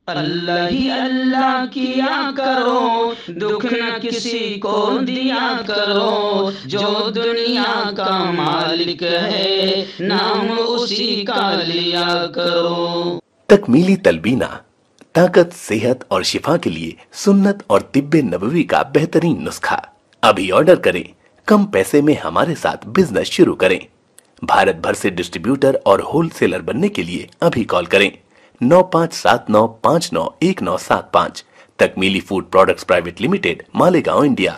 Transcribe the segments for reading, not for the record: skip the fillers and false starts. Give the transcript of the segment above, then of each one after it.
अल्लाह ही अल्लाह किया करो, दुख न किसी को दिया करो, जो दुनिया का मालिक है नाम उसी का लिया करो। तकमीली तलबीना ताकत, सेहत और शिफा के लिए सुन्नत और तिब्बे नबवी का बेहतरीन नुस्खा। अभी ऑर्डर करें, कम पैसे में हमारे साथ बिजनेस शुरू करें। भारत भर से डिस्ट्रीब्यूटर और होलसेलर बनने के लिए अभी कॉल करें 9579591975। Takmili food products private limited, Malegaon, India.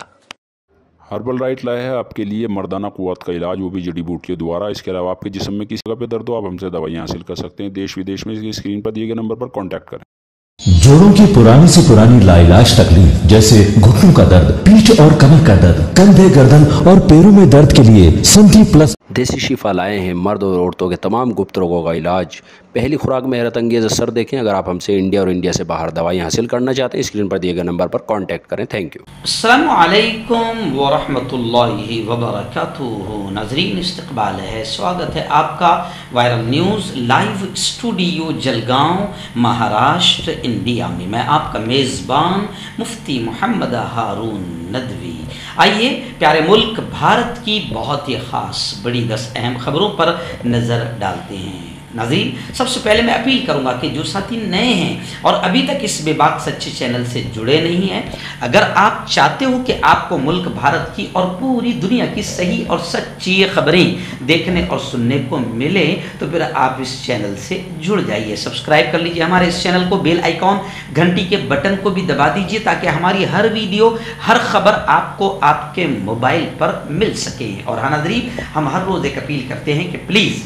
Herbal right लाया है आपके लिए मर्दाना कुव्वत का इलाज, वो भी जड़ी बूटियों द्वारा। इसके अलावा आपके जिस्म में किसी जगह पे दर्द हो, आप हमसे दवाइयाँ हासिल कर सकते हैं देश विदेश में। इसकी स्क्रीन पर दिए गए नंबर पर कॉन्टैक्ट करें। जोड़ों की पुरानी से पुरानी लाइलाज तकलीफ जैसे घुटनों का दर्द, पीठ और कमर का दर्द, कंधे, गर्दन और पैरों में दर्द के लिए संधि प्लस देसी शिफा लाए हैं मर्द और औरतों के तमाम गुप्त रोगों का इलाज। पहली खुराक में हैरत अंगेज़ असर देखें। अगर आप हमसे इंडिया और इंडिया से बाहर दवाइयाँ हासिल करना चाहते हैं, स्क्रीन पर दिए गए नंबर पर कांटेक्ट करें। Thank you. अस्सलामु अलैकुम व रहमतुल्लाहि व बरकातुहू। नाज़रीन, इस्तक़बाल है, स्वागत है आपका viral news live studio Jalgaon, Maharashtra, India में। मैं आपका मेज़बान मुफ्ती मोहम्मद हारून नदवी। आइए प्यारे मुल्क भारत की बहुत ही ख़ास बड़ी 10 अहम खबरों पर नज़र डालते हैं। नाज़रीन, सबसे पहले मैं अपील करूंगा कि जो साथी नए हैं और अभी तक इस बेबाक सच्चे चैनल से जुड़े नहीं हैं, अगर आप चाहते हो कि आपको मुल्क भारत की और पूरी दुनिया की सही और सच्ची खबरें देखने और सुनने को मिले, तो फिर आप इस चैनल से जुड़ जाइए। सब्सक्राइब कर लीजिए हमारे इस चैनल को, बेल आइकॉन घंटी के बटन को भी दबा दीजिए ताकि हमारी हर वीडियो, हर खबर आपको आपके मोबाइल पर मिल सके। और हाँ नाज़रीन, हम हर रोज़ एक अपील करते हैं कि प्लीज़,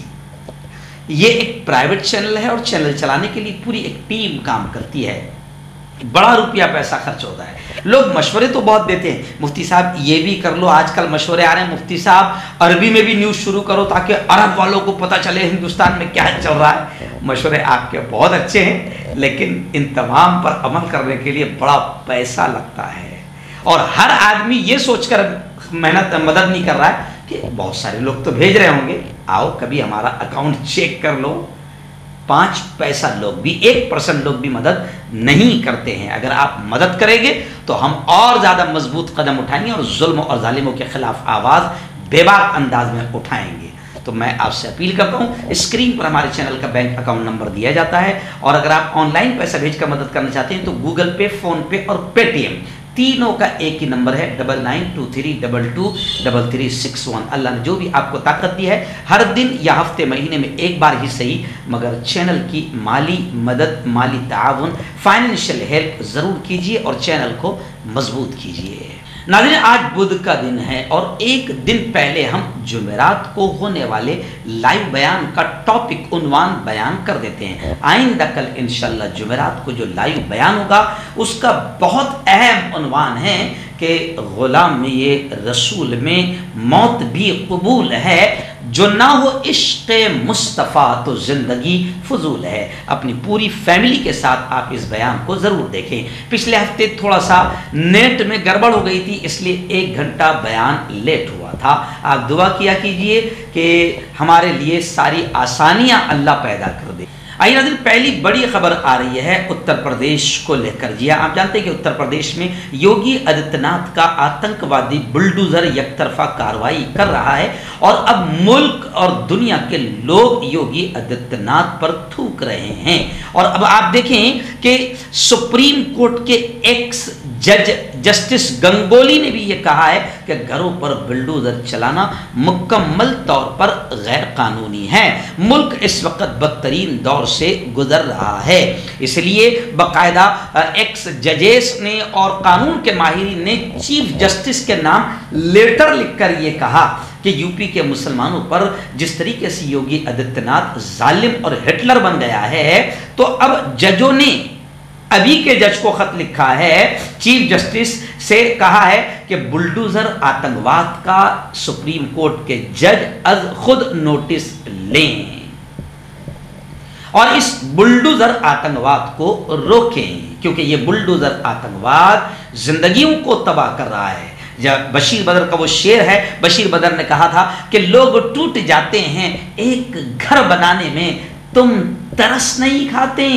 ये एक प्राइवेट चैनल है और चैनल चलाने के लिए पूरी एक टीम काम करती है। बड़ा रुपया पैसा खर्च होता है। लोग मशवरे तो बहुत देते हैं, मुफ्ती साहब ये भी कर लो, आजकल मशवरे आ रहे हैं, मुफ्ती साहब अरबी में भी न्यूज़ शुरू करो ताकि अरब वालों को पता चले हिंदुस्तान में क्या चल रहा है। मशवरे आपके बहुत अच्छे हैं, लेकिन इन तमाम पर अमल करने के लिए बड़ा पैसा लगता है। और हर आदमी ये सोचकर मेहनत मदद नहीं कर रहा है कि बहुत सारे लोग तो भेज रहे होंगे, आओ कभी हमारा अकाउंट चेक कर लो। 5 पैसा लोग भी, 1% लोग भी मदद नहीं करते हैं। अगर आप मदद करेंगे तो हम और ज़्यादा मजबूत कदम उठाएंगे और जुल्म और जालिमों के खिलाफ आवाज़ बेबाक अंदाज में उठाएंगे। तो मैं आपसे अपील करता हूँ, स्क्रीन पर हमारे चैनल का बैंक अकाउंट नंबर दिया जाता है, और अगर आप ऑनलाइन पैसा भेजकर मदद करना चाहते हैं तो गूगल पे, फ़ोन पे और पेटीएम तीनों का एक ही नंबर है 9923223361। अल्लाह ने जो भी आपको ताकत दी है, हर दिन या हफ्ते महीने में एक बार ही सही, मगर चैनल की माली मदद, माली ताउन, फाइनेंशियल हेल्प ज़रूर कीजिए और चैनल को मजबूत कीजिए। नाज़रीन, आज बुध का दिन है और एक दिन पहले हम जुमेरात को होने वाले लाइव बयान का टॉपिक, उन्वान बयान कर देते हैं। आइंदा कल इंशाल्लाह जुमेरात को जो लाइव बयान होगा उसका बहुत अहम उन्वान है कि गुलाम ये रसूल में मौत भी कबूल है, जो ना हो इश्क़ मुस्तफ़ा तो ज़िंदगी फजूल है। अपनी पूरी फैमिली के साथ आप इस बयान को ज़रूर देखें। पिछले हफ्ते थोड़ा सा नेट में गड़बड़ हो गई थी, इसलिए 1 घंटा बयान लेट हुआ था। आप दुआ किया कीजिए कि हमारे लिए सारी आसानियाँ अल्लाह पैदा कर दे। आइए नाज़रीन, पहली बड़ी खबर आ रही है उत्तर प्रदेश को लेकर। जी हाँ, आप जानते हैं कि उत्तर प्रदेश में योगी आदित्यनाथ का आतंकवादी बुलडोजर एकतरफा कार्रवाई कर रहा है और अब मुल्क और दुनिया के लोग योगी आदित्यनाथ पर थूक रहे हैं। और अब आप देखें कि सुप्रीम कोर्ट के एक्स जज जस्टिस गंगोली ने भी ये कहा है कि घरों पर बुलडोजर चलाना मुकम्मल तौर पर गैर कानूनी है। मुल्क इस वक्त बदतरीन दौर से गुजर रहा है, इसलिए बाकायदा एक्स जजेस ने और कानून के माहिरीन ने चीफ जस्टिस के नाम लेटर लिखकर ये कहा कि यूपी के मुसलमानों पर जिस तरीके से योगी आदित्यनाथ जालिम और हिटलर बन गया है, तो अब जजों ने, अभी के जज को खत लिखा है, चीफ जस्टिस से कहा है कि बुलडोजर आतंकवाद का सुप्रीम कोर्ट के जज अज खुद नोटिस लें और इस बुलडोजर आतंकवाद को रोकें, क्योंकि ये बुलडोजर आतंकवाद जिंदगियों को तबाह कर रहा है। जब बशीर बदर का वो शेर है, बशीर बदर ने कहा था कि लोग टूट जाते हैं एक घर बनाने में, तुम तरस नहीं खाते।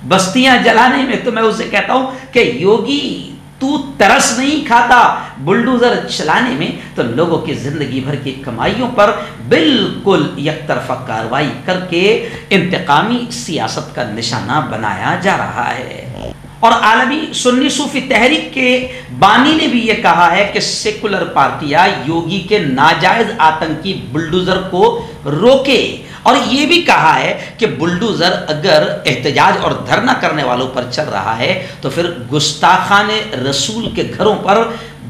बस्तियां जलाने में, तो मैं उसे कहता हूं कि योगी तू तरस नहीं खाता बुलडोजर चलाने में, तो लोगों की जिंदगी भर की कमाइयों पर बिल्कुल एकतरफा कार्रवाई करके इंतकामी सियासत का निशाना बनाया जा रहा है। और आलमी सुन्नी सूफी तहरीक के बानी ने भी यह कहा है कि सेकुलर पार्टियां योगी के नाजायज आतंकी बुलडोजर को रोके, और यह भी कहा है कि बुलडोजर अगर एहतजाज और धरना करने वालों पर चल रहा है तो फिर गुस्ताखाने रसूल के घरों पर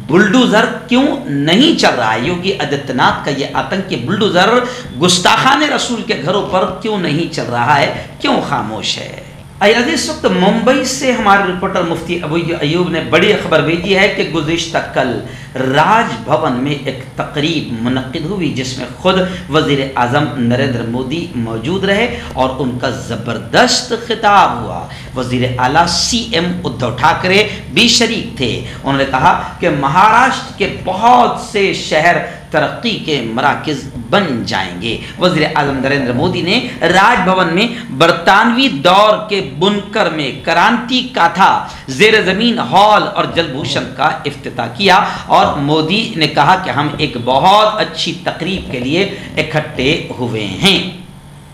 बुलडोजर क्यों नहीं चल रहा है। योगी आदित्यनाथ का यह आतंकी बुलडोजर गुस्ताखाने रसूल के घरों पर क्यों नहीं चल रहा है, क्यों खामोश है। इस वक्त मुंबई से हमारे रिपोर्टर मुफ्ती अबू अयूब ने बड़ी खबर भेजी है कि गुज़िश्ता कल राजभवन में एक तकरीब मुनक्किद हुई जिसमें खुद वज़ीर आज़म नरेंद्र मोदी मौजूद रहे और उनका ज़बरदस्त खिताब हुआ। वज़ीर आला CM उद्धव ठाकरे भी शरीक थे। उन्होंने कहा कि महाराष्ट्र के बहुत से शहर तरक्की के मराकज़ बन जाएंगे। वज़ीर आज़म नरेंद्र मोदी ने राजभवन में बरतानवी दौर के बुनकर में क्रांति गाथा ज़ेर ज़मीन हॉल और जलभूषण का इफ्तिताह किया और मोदी ने कहा कि हम एक बहुत अच्छी तकरीब के लिए इकट्ठे हुए हैं।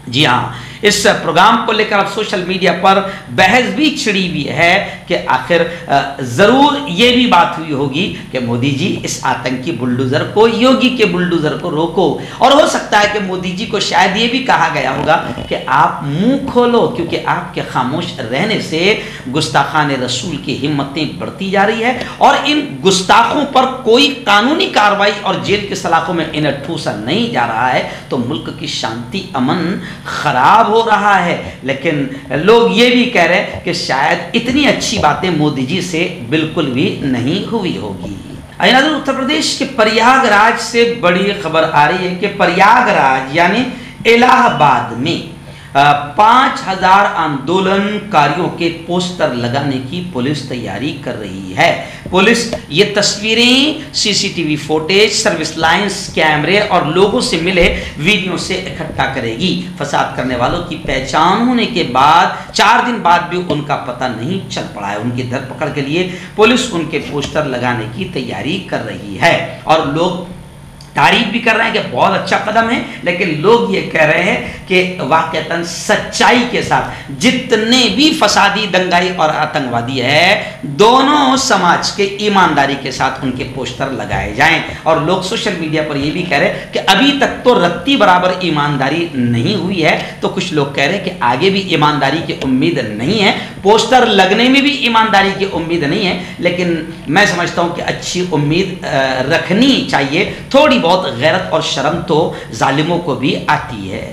जी हाँ, इस प्रोग्राम को लेकर अब सोशल मीडिया पर बहस भी छिड़ी हुई है कि आखिर ज़रूर ये भी बात हुई होगी कि मोदी जी इस आतंकी बुलडोज़र को, योगी के बुलडोज़र को रोको। और हो सकता है कि मोदी जी को शायद ये भी कहा गया होगा कि आप मुंह खोलो, क्योंकि आपके खामोश रहने से गुस्ताखान रसूल की हिम्मतें बढ़ती जा रही है और इन गुस्ताखों पर कोई कानूनी कार्रवाई और जेल के सलाखों में इन्हें ठूसा नहीं जा रहा है तो मुल्क की शांति अमन खराब हो रहा है। लेकिन लोग ये भी कह रहे हैं कि शायद इतनी अच्छी बातें मोदी जी से बिल्कुल भी नहीं हुई होगी। उत्तर प्रदेश के प्रयागराज से बड़ी खबर आ रही है कि प्रयागराज यानी इलाहाबाद में 5000 आंदोलनकारियों के पोस्टर लगाने की पुलिस तैयारी कर रही है। पुलिस ये तस्वीरें, CCTV फुटेज, सर्विस लाइंस, कैमरे और लोगों से मिले वीडियो से इकट्ठा करेगी। फसाद करने वालों की पहचान होने के बाद 4 दिन बाद भी उनका पता नहीं चल पड़ा है। उनकी धरपकड़ के लिए पुलिस उनके पोस्टर लगाने की तैयारी कर रही है और लोग तारीफ भी कर रहे हैं कि बहुत अच्छा कदम है, लेकिन लोग ये कह रहे हैं कि वाकईतन सच्चाई के साथ जितने भी फसादी, दंगाई और आतंकवादी है, दोनों समाज के ईमानदारी के साथ उनके पोस्टर लगाए जाएं। और लोग सोशल मीडिया पर ये भी कह रहे हैं कि अभी तक तो रत्ती बराबर ईमानदारी नहीं हुई है, तो कुछ लोग कह रहे हैं कि आगे भी ईमानदारी की उम्मीद नहीं है, पोस्टर लगने में भी ईमानदारी की उम्मीद नहीं है। लेकिन मैं समझता हूं कि अच्छी उम्मीद रखनी चाहिए। थोड़ी बहुत गैरत और शर्म तो जालिमों को भी आती है।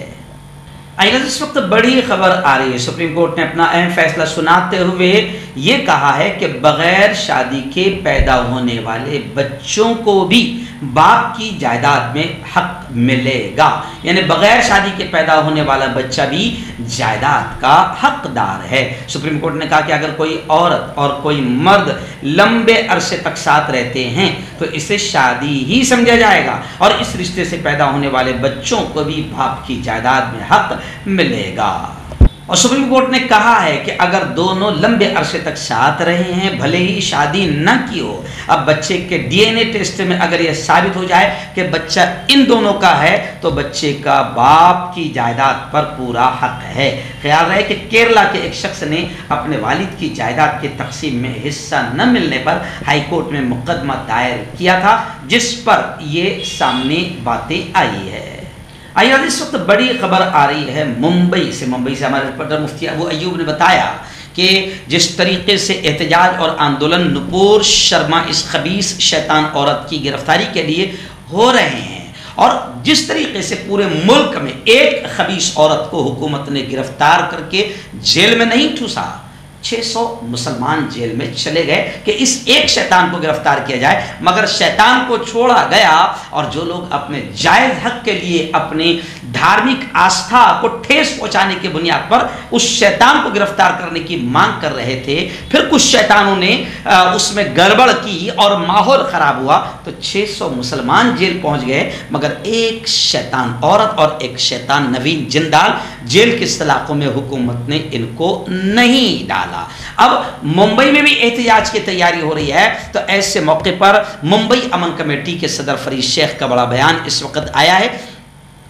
इस वक्त बड़ी खबर आ रही है। सुप्रीम कोर्ट ने अपना अहम फैसला सुनाते हुए ये कहा है कि बगैर शादी के पैदा होने वाले बच्चों को भी बाप की जायदाद में हक मिलेगा। यानी बगैर शादी के पैदा होने वाला बच्चा भी जायदाद का हकदार है। सुप्रीम कोर्ट ने कहा कि अगर कोई औरत और कोई मर्द लंबे अरसे तक साथ रहते हैं तो इसे शादी ही समझा जाएगा और इस रिश्ते से पैदा होने वाले बच्चों को भी बाप की जायदाद में हक मिलेगा। और सुप्रीम कोर्ट ने कहा है कि अगर दोनों लंबे अरसे तक साथ रहे हैं, भले ही शादी न की हो, अब बच्चे के DNA टेस्ट में अगर यह साबित हो जाए कि बच्चा इन दोनों का है तो बच्चे का बाप की जायदाद पर पूरा हक है। ख्याल रहे कि केरला के एक शख्स ने अपने वालिद की जायदाद के तकसीम में हिस्सा न मिलने पर हाईकोर्ट में मुकदमा दायर किया था, जिस पर यह सामने बातें आई है। आइए इस वक्त बड़ी खबर आ रही है मुंबई से हमारे रिपोर्टर मुफ्ती अबू अयूब ने बताया कि जिस तरीके से एहतजाज और आंदोलन नुपुर शर्मा इस खबीस शैतान औरत की गिरफ्तारी के लिए हो रहे हैं और जिस तरीके से पूरे मुल्क में एक खबीस औरत को हुकूमत ने गिरफ्तार करके जेल में नहीं ठूसा, 600 मुसलमान जेल में चले गए कि इस एक शैतान को गिरफ्तार किया जाए, मगर शैतान को छोड़ा गया और जो लोग अपने जायज़ हक के लिए अपने धार्मिक आस्था को ठेस पहुंचाने की बुनियाद पर उस शैतान को गिरफ्तार करने की मांग कर रहे थे। फिर कुछ शैतानों ने उसमें गड़बड़ की और माहौल खराब हुआ तो 600 मुसलमान जेल पहुंच गए, मगर एक शैतान औरत और एक शैतान नवीन जिंदाल जेल के सलाखों में हुकूमत ने इनको नहीं डाला। अब मुंबई में भी एहतिजाज की तैयारी हो रही है, तो ऐसे मौके पर मुंबई अमन कमेटी के सदर फरीद शेख का बड़ा बयान इस वक्त आया है।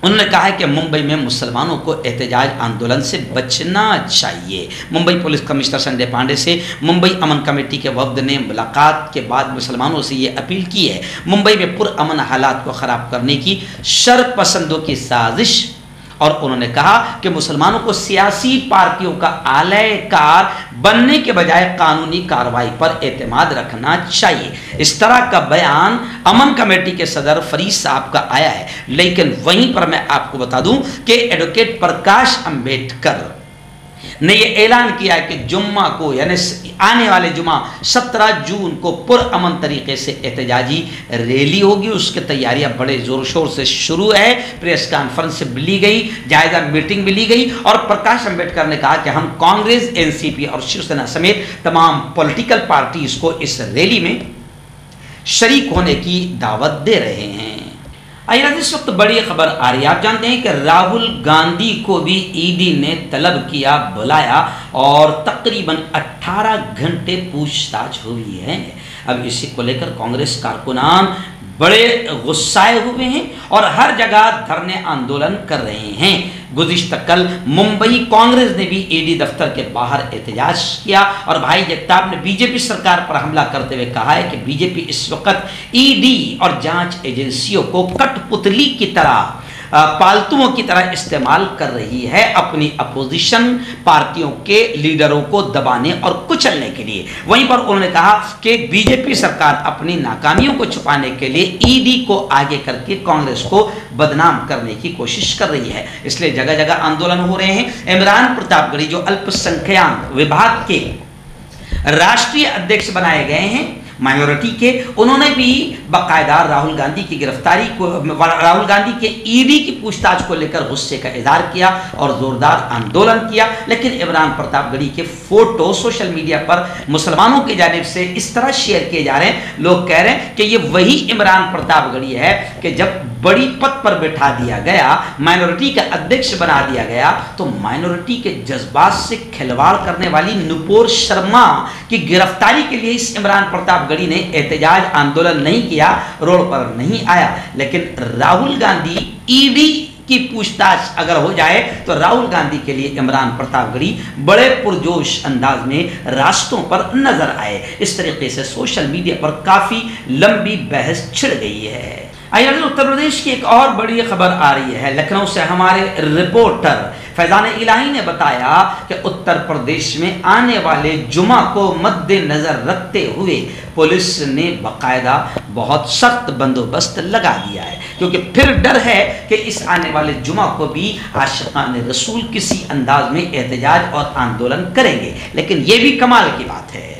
उन्होंने कहा है कि मुंबई में मुसलमानों को एहतजाज आंदोलन से बचना चाहिए। मुंबई पुलिस कमिश्नर संजय पांडे से मुंबई अमन कमेटी के वफ्द ने मुलाकात के बाद मुसलमानों से ये अपील की है। मुंबई में पुरअमन हालात को ख़राब करने की शरपसंदों की साजिश, और उन्होंने कहा कि मुसलमानों को सियासी पार्टियों का आलयकार बनने के बजाय कानूनी कार्रवाई पर एतमाद रखना चाहिए। इस तरह का बयान अमन कमेटी के सदर फरीद साहब का आया है। लेकिन वहीं पर मैं आपको बता दूं कि एडवोकेट प्रकाश अंबेडकर ने यह ऐलान किया कि जुम्मा को यानी आने वाले जुम्मा 17 जून को पुरअमन तरीके से एहतजाजी रैली होगी। उसकी तैयारियां बड़े जोर शोर से शुरू है। प्रेस कॉन्फ्रेंस भी ली गई, जायजा मीटिंग भी ली गई, और प्रकाश अंबेडकर ने कहा कि हम कांग्रेस, एनसीपी और शिवसेना समेत तमाम पॉलिटिकल पार्टीज को इस रैली में शरीक होने की दावत दे रहे हैं। इस वक्त बड़ी खबर आ रही है। आप जानते हैं कि राहुल गांधी को भी ईडी ने तलब किया, बुलाया, और तकरीबन 18 घंटे पूछताछ हुई है। अब इसी को लेकर कांग्रेस कारकुनान बड़े गुस्साए हुए हैं और हर जगह धरने आंदोलन कर रहे हैं। गुज़िश्ता कल मुंबई कांग्रेस ने भी ईडी दफ्तर के बाहर एहतजाज किया और भाई जगताप ने बीजेपी सरकार पर हमला करते हुए कहा है कि बीजेपी इस वक्त ईडी और जांच एजेंसियों को कठपुतली की तरह, पालतुओं की तरह इस्तेमाल कर रही है अपनी अपोजिशन पार्टियों के लीडरों को दबाने और कुचलने के लिए। वहीं पर उन्होंने कहा कि बीजेपी सरकार अपनी नाकामियों को छुपाने के लिए ईडी को आगे करके कांग्रेस को बदनाम करने की कोशिश कर रही है, इसलिए जगह जगह आंदोलन हो रहे हैं। इमरान प्रतापगढ़ी जो अल्पसंख्यक विभाग के राष्ट्रीय अध्यक्ष बनाए गए हैं माइनॉरिटी के, उन्होंने भी बाकायदा राहुल गांधी की गिरफ्तारी को, राहुल गांधी के ईडी की पूछताछ को लेकर गुस्से का इजहार किया और जोरदार आंदोलन किया। लेकिन इमरान प्रतापगढ़ी के फोटो सोशल मीडिया पर मुसलमानों की जानिब से इस तरह शेयर किए जा रहे हैं, लोग कह रहे हैं कि ये वही इमरान प्रतापगढ़ी है कि जब बड़ी पद पर बैठा दिया गया, माइनॉरिटी का अध्यक्ष बना दिया गया, तो माइनॉरिटी के जज्बात से खिलवाड़ करने वाली नुपुर शर्मा की गिरफ्तारी के लिए इस इमरान प्रतापगढ़ी ने एहतजाज आंदोलन नहीं किया, रोड पर नहीं आया। लेकिन राहुल गांधी ईडी की पूछताछ अगर हो जाए तो राहुल गांधी के लिए इमरान प्रतापगढ़ी बड़े पुरजोश अंदाज में रास्तों पर नजर आए। इस तरीके से सोशल मीडिया पर काफी लंबी बहस छिड़ गई है। आइए उत्तर प्रदेश की एक और बड़ी खबर आ रही है। लखनऊ से हमारे रिपोर्टर फैजान इलाही ने बताया कि उत्तर प्रदेश में आने वाले जुमा को मद्देनजर रखते हुए पुलिस ने बाकायदा बहुत सख्त बंदोबस्त लगा दिया है, क्योंकि फिर डर है कि इस आने वाले जुमा को भी आशिकान रसूल किसी अंदाज में एहतजाज और आंदोलन करेंगे। लेकिन यह भी कमाल की बात है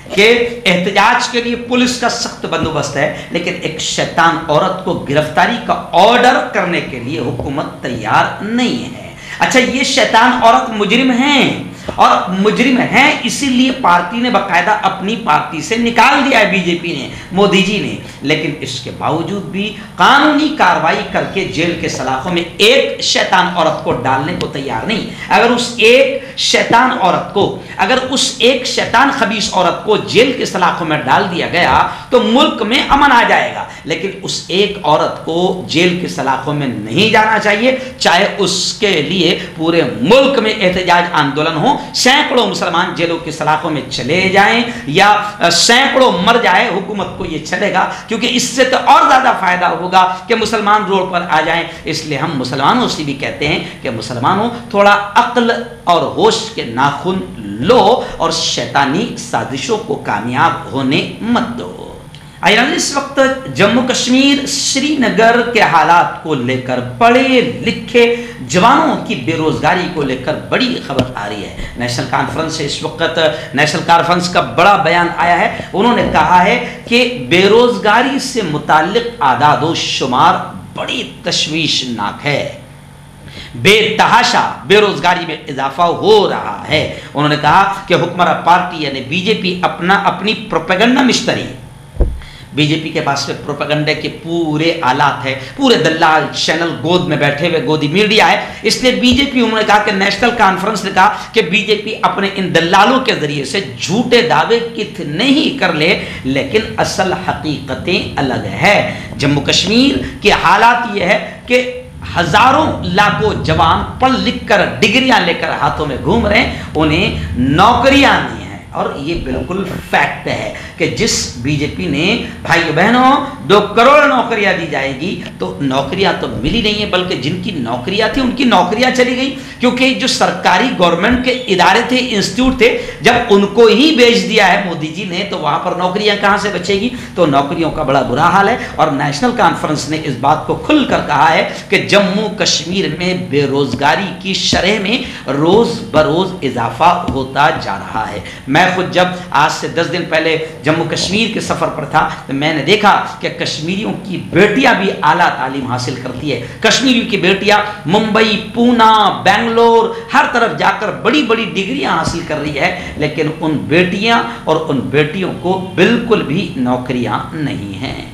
कि एहतजाज के लिए पुलिस का सख्त बंदोबस्त है, लेकिन एक शैतान औरत को गिरफ्तारी का ऑर्डर करने के लिए हुकूमत तैयार नहीं है। अच्छा, ये शैतान औरत मुजरिम हैं, और मुजरिम हैं इसीलिए पार्टी ने बाकायदा अपनी पार्टी से निकाल दिया है, बीजेपी ने, मोदी जी ने। लेकिन इसके बावजूद भी कानूनी कार्रवाई करके जेल के सलाखों में एक शैतान औरत को डालने को तैयार नहीं। अगर उस एक शैतान औरत को, अगर उस एक शैतान खबीस औरत को जेल के सलाखों में डाल दिया गया तो मुल्क में अमन आ जाएगा। लेकिन उस एक औरत को जेल के सलाखों में नहीं जाना चाहिए, चाहे उसके लिए पूरे मुल्क में एहतजाज आंदोलन हो, सैकड़ों मुसलमान जेलों की सलाखों में चले जाएं या सैकड़ों मर जाए, हुकूमत को यह चलेगा, क्योंकि इससे तो और ज्यादा फायदा होगा कि मुसलमान रोड पर आ जाएं। इसलिए हम मुसलमानों से भी कहते हैं कि मुसलमानों थोड़ा अक्ल और होश के नाखून लो और शैतानी साजिशों को कामयाब होने मत दो। इस वक्त जम्मू कश्मीर श्रीनगर के हालात को लेकर पढ़े लिखे जवानों की बेरोजगारी को लेकर बड़ी खबर आ रही है। नेशनल कॉन्फ्रेंस से इस वक्त नेशनल कॉन्फ्रेंस का बड़ा बयान आया है। उन्होंने कहा है कि बेरोजगारी से मुताल्लिक आदादो शुमार बड़ी तशवीशनाक है। बेतहाशा बेरोजगारी में इजाफा हो रहा है। उन्होंने कहा कि हुक्मरान पार्टी यानी बीजेपी अपनी प्रोपेगेंडा मिशनरी, बीजेपी के पास में प्रोपेगेंडा के पूरे आलात है, पूरे दलाल चैनल गोद में बैठे हुए गोदी मीडिया है। इसलिए बीजेपी, उन्होंने कहा कि नेशनल कॉन्फ्रेंस ने कहा कि बीजेपी अपने इन दलालों के जरिए से झूठे दावे कितने ही कर ले, लेकिन असल हकीकतें अलग है। जम्मू कश्मीर के हालात ये है कि हजारों लाखों जवान पढ़ लिख कर डिग्रियां लेकर हाथों में घूम रहे हैं, उन्हें नौकरियां नहीं है। और ये बिल्कुल फैक्ट है कि जिस बीजेपी ने भाइयों बहनों 2 करोड़ नौकरियां दी जाएगी, तो नौकरियां तो मिली नहीं है, बल्कि जिनकी नौकरियां थी उनकी नौकरियां चली गई। क्योंकि जो सरकारी गवर्नमेंट के इदारे थे, इंस्टीट्यूट थे, जब उनको ही बेच दिया है मोदी जी ने, तो वहां पर नौकरियां कहां से बचेगी। तो नौकरियों का बड़ा बुरा हाल है। और नेशनल कॉन्फ्रेंस ने इस बात को खुलकर कहा है कि जम्मू कश्मीर में बेरोजगारी की शरह में रोज बरोज इजाफा होता जा रहा है। मैं खुद जब आज से 10 दिन पहले जम्मू कश्मीर के सफर पर था, तो मैंने देखा कि कश्मीरियों की बेटियां भी आला तालीम हासिल करती है। कश्मीरियों की बेटियां मुंबई, पूना, बेंगलोर हर तरफ जाकर बड़ी बड़ी डिग्रियां हासिल कर रही है, लेकिन उन बेटियां और उन बेटियों को बिल्कुल भी नौकरियां नहीं हैं।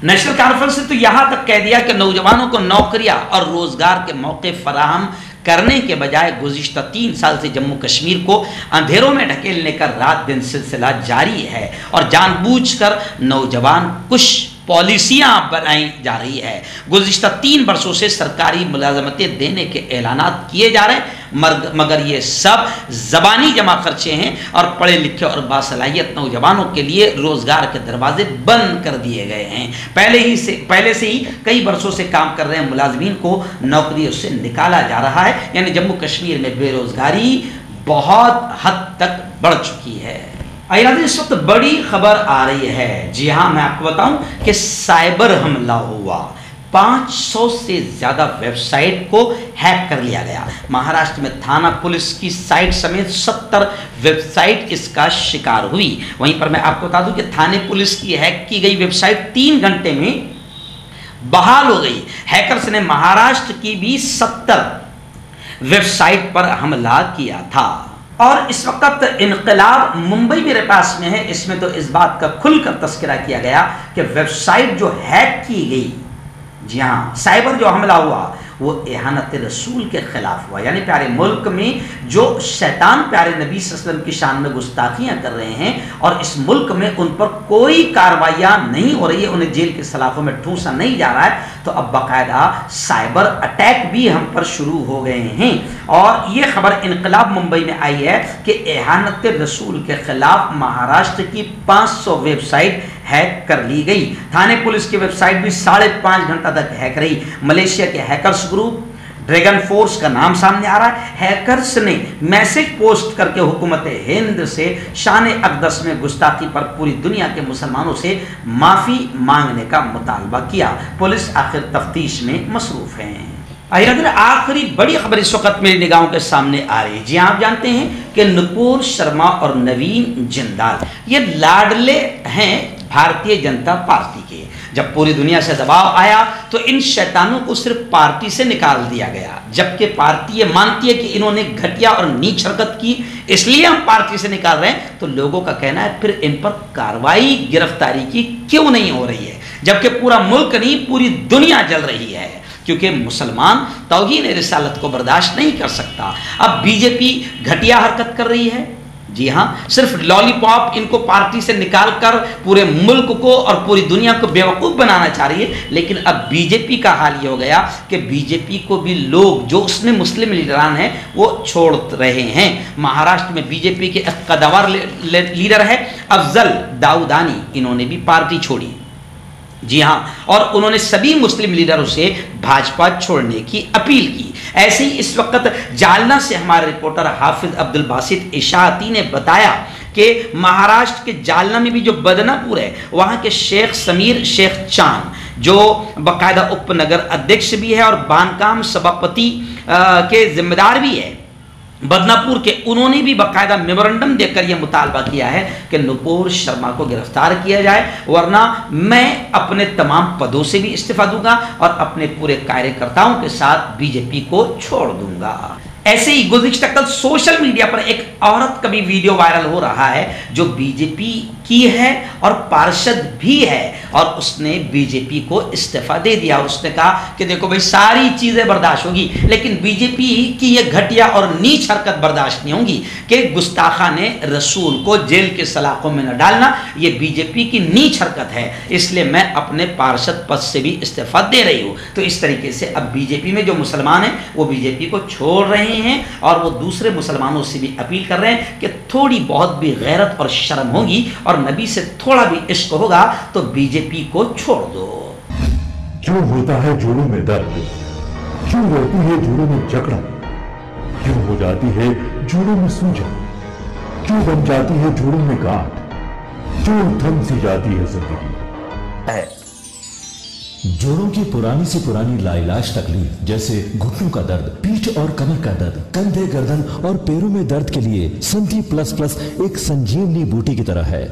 नेशनल कॉन्फ्रेंस ने तो यहां तक कह दिया कि नौजवानों को नौकरियां और रोजगार के मौके फराहम करने के बजाय गुज़िश्ता 3 साल से जम्मू कश्मीर को अंधेरों में ढकेलने का रात दिन सिलसिला जारी है। और जानबूझकर नौजवान कुछ पॉलिसियां बनाई जा रही है। गुज़िश्ता 3 वर्षों से सरकारी मुलाजमतें देने के ऐलानात किए जा रहे हैं, मगर ये सब ज़बानी जमा खर्चे हैं और पढ़े लिखे और बासलाहियत नौजवानों के लिए रोजगार के दरवाजे बंद कर दिए गए हैं। पहले से ही कई वर्षों से काम कर रहे मुलाजमीन को नौकरियों से निकाला जा रहा है। यानी जम्मू कश्मीर में बेरोजगारी बहुत हद तक बढ़ चुकी है। इस वक्त बड़ी खबर आ रही है। जी हाँ, मैं आपको बताऊं कि साइबर हमला हुआ, 500 से ज्यादा वेबसाइट को हैक कर लिया गया। महाराष्ट्र में थाना पुलिस की साइट समेत 70 वेबसाइट इसका शिकार हुई। वहीं पर मैं आपको बता दूं कि थाने पुलिस की हैक की गई वेबसाइट 3 घंटे में बहाल हो गई। हैकर्स ने महाराष्ट्र की भी 70 वेबसाइट पर हमला किया था। और इस वक्त इनकलाब मुंबई मेरे पास में है, इसमें तो इस बात का खुलकर तस्करा किया गया कि वेबसाइट जो हैक की गई, जी हाँ, साइबर जो हमला हुआ वो एहानत रसूल के खिलाफ हुआ। यानी प्यारे मुल्क में जो शैतान प्यारे नबी सल्लल्लाहु अलैहि वसल्लम की शान में गुस्ताखियां कर रहे हैं और इस मुल्क में उन पर कोई कार्रवाइयां नहीं हो रही है, उन्हें जेल के सलाखों में ठूंसा नहीं जा रहा है, तो अब बाकायदा साइबर अटैक भी हम पर शुरू हो गए हैं। और ये खबर इनकलाब मुंबई में आई है कि एहानत रसूल के खिलाफ महाराष्ट्र की 500 वेबसाइट हैक कर ली गई। थाने पुलिस की वेबसाइट भी 5.5 घंटा तक हैक रही। मलेशिया के हैकर्स ग्रुप ड्रैगन फोर्स का नाम सामने आ रहा है। हैकर्स ने मैसेज पोस्ट करके हुकूमत हिंद से शान अक़दस में गुस्ताखी पर पूरी दुनिया के मुसलमानों से माफ़ी मांगने का मुतालबा किया। पुलिस आखिर तफ्तीश में मसरूफ़ है। आखिरी बड़ी खबर इस वक्त मेरी निगाहों के सामने आ रही है। जी आप जानते हैं कि नुपुर शर्मा और नवीन जिंदाल ये लाडले हैं भारतीय जनता पार्टी के। जब पूरी दुनिया से दबाव आया तो इन शैतानों को सिर्फ पार्टी से निकाल दिया गया, जबकि पार्टी ये मानती है कि इन्होंने घटिया और नीच हरकत की, इसलिए हम पार्टी से निकाल रहे हैं। तो लोगों का कहना है फिर इन पर कार्रवाई गिरफ्तारी की क्यों नहीं हो रही है, जबकि पूरा मुल्क नहीं पूरी दुनिया जल रही है, क्योंकि मुसलमान तौहीन रिसालत को बर्दाश्त नहीं कर सकता। अब बीजेपी घटिया हरकत कर रही है। जी हाँ, सिर्फ लॉलीपॉप इनको पार्टी से निकालकर पूरे मुल्क को और पूरी दुनिया को बेवकूफ़ बनाना चाह रही है। लेकिन अब बीजेपी का हाल ये हो गया कि बीजेपी को भी लोग जो उसमें मुस्लिम लीडरान हैं वो छोड़ रहे हैं। महाराष्ट्र में बीजेपी के एक कदावर लीडर है अफजल दाऊदानी, इन्होंने भी पार्टी छोड़ी। जी हाँ, और उन्होंने सभी मुस्लिम लीडरों से भाजपा छोड़ने की अपील की। ऐसे ही इस वक्त जालना से हमारे रिपोर्टर हाफिज अब्दुल बासित इशाती ने बताया कि महाराष्ट्र के जालना में भी जो बदनापुर है वहाँ के शेख समीर शेख चांद, जो बाकायदा उपनगर अध्यक्ष भी है और बांधकाम सभापति के जिम्मेदार भी है, बदनापुर के, उन्होंने भी बाकायदा मेमोरेंडम देकर यह मुतालबा किया है कि नुपुर शर्मा को गिरफ्तार किया जाए, वरना मैं अपने तमाम पदों से भी इस्तीफा दूंगा और अपने पूरे कार्यकर्ताओं के साथ बीजेपी को छोड़ दूंगा। ऐसे ही गुज़िश्ता कल सोशल मीडिया पर एक औरत का भी वीडियो वायरल हो रहा है जो बीजेपी की है और पार्षद भी है, और उसने बीजेपी को इस्तीफा दे दिया। उसने कहा कि देखो भाई, सारी चीजें बर्दाश्त होगी लेकिन बीजेपी की यह घटिया और नीच हरकत बर्दाश्त नहीं होगी कि गुस्ताखा ने रसूल को जेल के सलाखों में न डालना, यह बीजेपी की नीच हरकत है, इसलिए मैं अपने पार्षद पद से भी इस्तीफा दे रही हूं। तो इस तरीके से अब बीजेपी में जो मुसलमान हैं वो बीजेपी को छोड़ रहे हैं और वो दूसरे मुसलमानों से भी अपील कर रहे हैं कि थोड़ी बहुत भी गैरत और शर्म होगी और नबी से थोड़ा भी इश्क होगा तो बीजेपी को छोड़ दो। क्यों होता है जोड़ों में दर्द, क्यों रहती है जोड़ों में जकड़न, क्यों हो जाती है जोड़ों में सूजन, क्यों बन जाती है जोड़ों में गांठ, क्यों थम सी जाती है जिंदगी। जोड़ों की पुरानी से पुरानी लाइलाज तकलीफ जैसे घुटनों का दर्द, पीठ और कमर का दर्द, कंधे, गर्दन और पैरों में दर्द के लिए संधि प्लस प्लस एक संजीवनी बूटी की तरह है,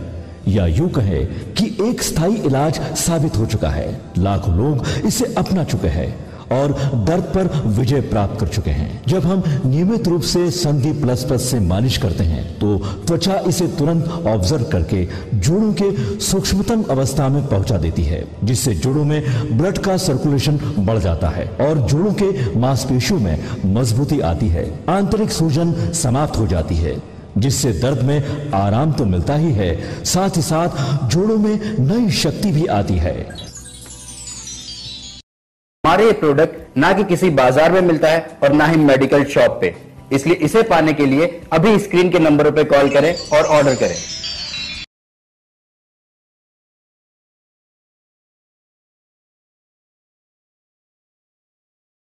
या यूं कहे कि एक स्थायी इलाज साबित हो चुका है। लाखों लोग इसे अपना चुके हैं और दर्द पर विजय प्राप्त कर चुके हैं। जब हम नियमित रूप से संधि प्लस प्लस से मालिश करते हैं तो त्वचा इसे तुरंत ऑब्जर्व करके जोड़ों के सूक्ष्मतम अवस्था में पहुंचा देती है, जिससे जोड़ों में ब्लड का सर्कुलेशन बढ़ जाता है और जोड़ों के मांसपेशियों में मजबूती आती है। आंतरिक सूजन समाप्त हो जाती है, जिससे दर्द में आराम तो मिलता ही है, साथ ही साथ जोड़ों में नई शक्ति भी आती है। हमारे ये प्रोडक्ट ना कि किसी बाजार में मिलता है और ना ही मेडिकल शॉप पे, इसलिए इसे पाने के लिए अभी स्क्रीन के नंबरों पे कॉल करें और ऑर्डर करें।